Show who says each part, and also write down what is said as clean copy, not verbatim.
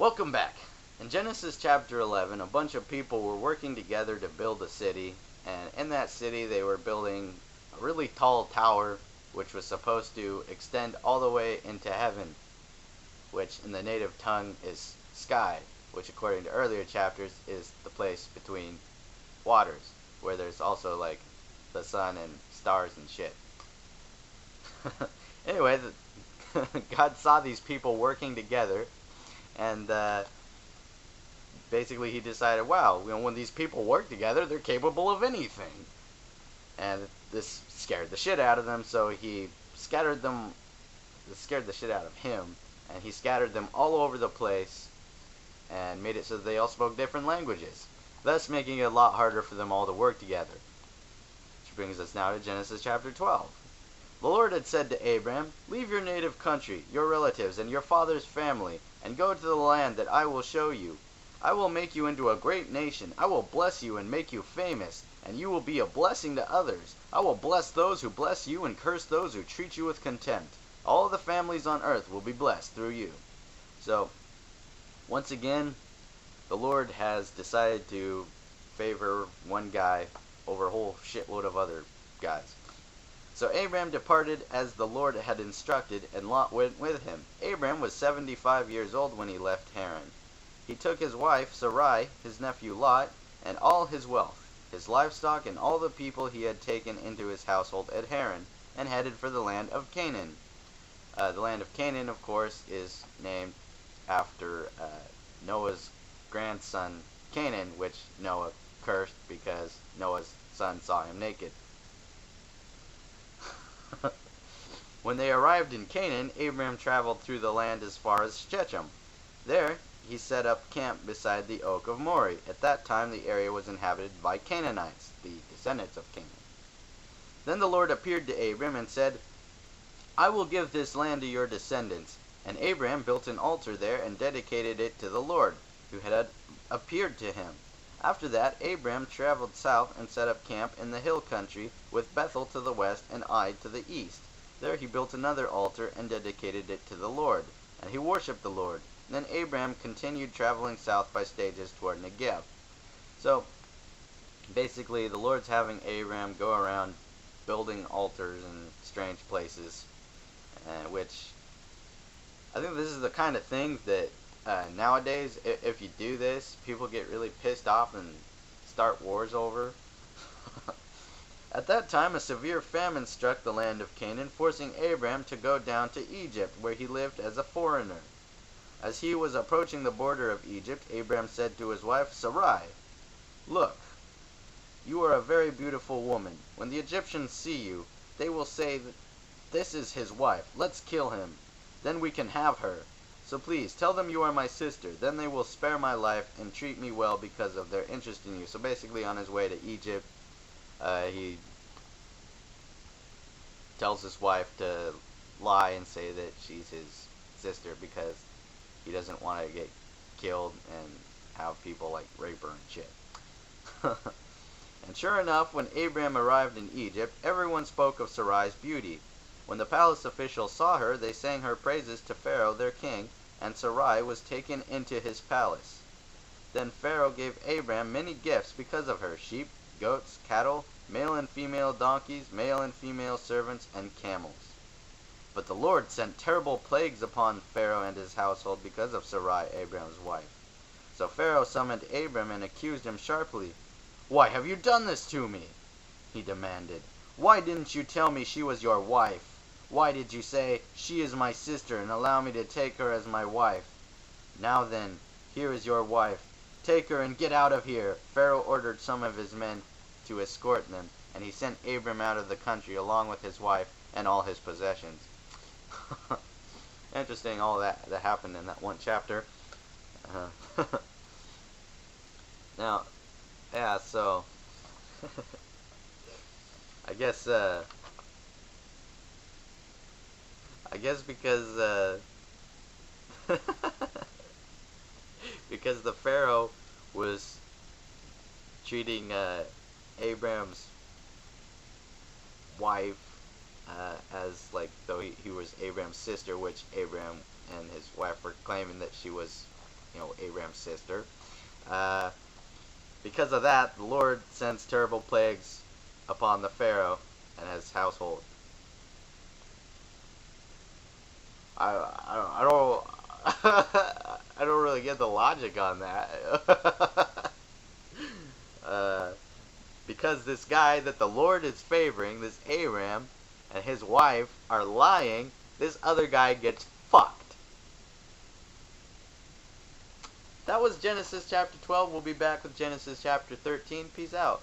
Speaker 1: Welcome back. In Genesis chapter 11, a bunch of people were working together to build a city, and in that city they were building a really tall tower which was supposed to extend all the way into heaven, which in the native tongue is sky, which according to earlier chapters is the place between waters, where there's also like the sun and stars and shit. Anyway, God saw these people working together, and basically he decided, wow, when these people work together, they're capable of anything. And this scared the shit out of them, so he scattered them. This scared the shit out of him, and he scattered them all over the place and made it so that they all spoke different languages, thus making it a lot harder for them all to work together. Which brings us now to Genesis chapter 12. The Lord had said to Abram, "Leave your native country, your relatives, and your father's family, and go to the land that I will show you. I will make you into a great nation. I will bless you and make you famous, and you will be a blessing to others. I will bless those who bless you and curse those who treat you with contempt. All the families on earth will be blessed through you." So, once again, the Lord has decided to favor one guy over a whole shitload of other guys. So Abram departed as the Lord had instructed, and Lot went with him. Abram was 75 years old when he left Haran. He took his wife Sarai, his nephew Lot, and all his wealth, his livestock, and all the people he had taken into his household at Haran, and headed for the land of Canaan. The land of Canaan, of course, is named after Noah's grandson Canaan, which Noah cursed because Noah's son saw him naked. When they arrived in Canaan, Abram traveled through the land as far as Shechem. There he set up camp beside the oak of Moreh. At that time the area was inhabited by Canaanites, the descendants of Canaan. Then the Lord appeared to Abram and said, "I will give this land to your descendants." And Abram built an altar there and dedicated it to the Lord, who had appeared to him. After that, Abram traveled south and set up camp in the hill country, with Bethel to the west and Ai to the east. There he built another altar and dedicated it to the Lord, and he worshipped the Lord. Then Abram continued traveling south by stages toward Negev. So, basically, the Lord's having Abram go around building altars in strange places, which I think this is the kind of thing that nowadays, if you do this, people get really pissed off and start wars over. At that time, a severe famine struck the land of Canaan, forcing Abram to go down to Egypt, where he lived as a foreigner. As he was approaching the border of Egypt, Abram said to his wife Sarai, "Look, you are a very beautiful woman. When the Egyptians see you, they will say that this is his wife. Let's kill him. Then we can have her. So please, tell them you are my sister. Then they will spare my life and treat me well because of their interest in you." So basically, on his way to Egypt, he tells his wife to lie and say that she's his sister because he doesn't want to get killed and have people like rape her and shit. And sure enough, when Abram arrived in Egypt, everyone spoke of Sarai's beauty. When the palace officials saw her, they sang her praises to Pharaoh their king, and Sarai was taken into his palace. Then Pharaoh gave Abram many gifts because of her: sheep, goats, cattle, male and female donkeys, male and female servants, and camels. But the Lord sent terrible plagues upon Pharaoh and his household because of Sarai, Abram's wife. So Pharaoh summoned Abram and accused him sharply. "Why have you done this to me?" he demanded. "Why didn't you tell me she was your wife? Why did you say, 'She is my sister,' and allow me to take her as my wife? Now then, here is your wife. Take her and get out of here." Pharaoh ordered some of his men to escort them, and he sent Abram out of the country along with his wife and all his possessions. Interesting, all that happened in that one chapter. Now, yeah, so I guess because because the Pharaoh was treating Abram's wife as like though he was Abram's sister, which Abram and his wife were claiming that she was Abram's sister. Because of that, the Lord sends terrible plagues upon the Pharaoh and his household. I don't I don't really get the logic on that. Because this guy that the Lord is favoring, this Abram, and his wife are lying, this other guy gets fucked. That was Genesis chapter 12. We'll be back with Genesis chapter 13. Peace out.